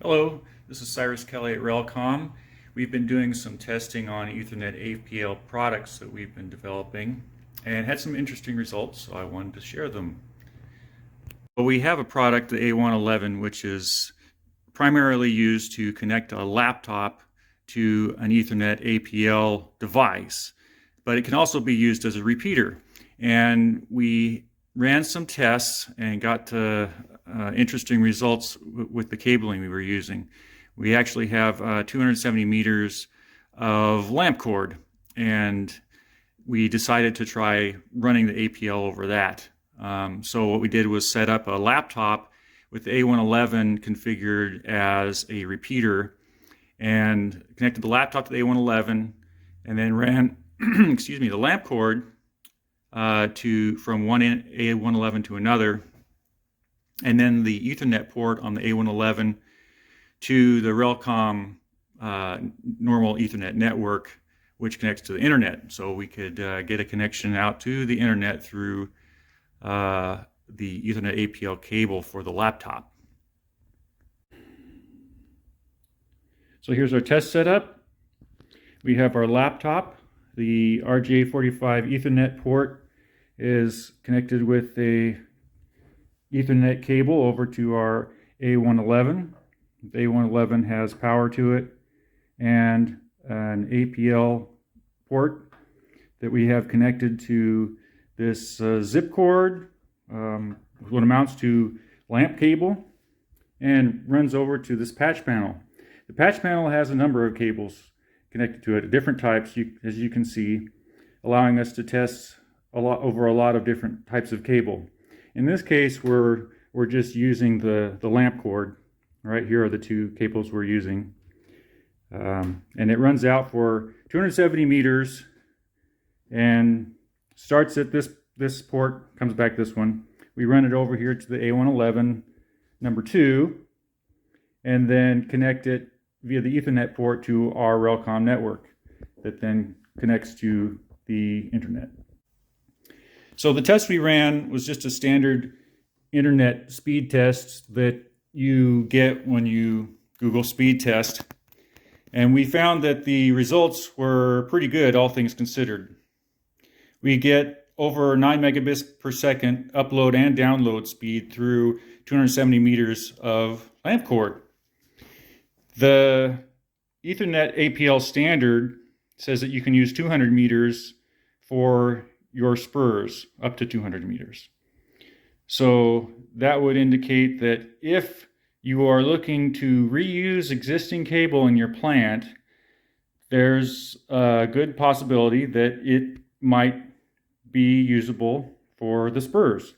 Hello, this is Cyrus Kelly at Relcom. We've been doing some testing on Ethernet-APL products that we've been developing and had some interesting results, so I wanted to share them. Well, we have a product, the A111, which is primarily used to connect a laptop to an Ethernet-APL device, but it can also be used as a repeater. And we ran some tests and got interesting results with the cabling we were using. We actually have 270 meters of lamp cord, and we decided to try running the APL over that. So what we did was set up a laptop with the A111 configured as a repeater and connected the laptop to the A111 and then ran excuse me, the lamp cord from one A111 to another, and then the Ethernet port on the A111 to the Relcom normal Ethernet network, which connects to the internet. So we could get a connection out to the internet through the Ethernet-APL cable for the laptop. So here's our test setup. We have our laptop. The RJ45 Ethernet port is connected with a Ethernet cable over to our A111. The A111 has power to it and an APL port that we have connected to this zip cord, what amounts to lamp cable, and runs over to this patch panel. The patch panel has a number of cables connected to it, different types, as you can see, allowing us to test over a lot of different types of cable. In this case, we're just using the lamp cord. Right here are the two cables we're using. And it runs out for 270 meters and starts at this port, comes back this one. We run it over here to the A111 number 2 and then connect it via the Ethernet port to our Relcom network that then connects to the internet. So the test we ran was just a standard internet speed test that you get when you Google speed test. And we found that the results were pretty good, all things considered. We get over 9 megabits per second upload and download speed through 270 meters of lamp cord. The Ethernet-APL standard says that you can use 200 meters for your spurs, up to 200 meters. So that would indicate that if you are looking to reuse existing cable in your plant, there's a good possibility that it might be usable for the spurs.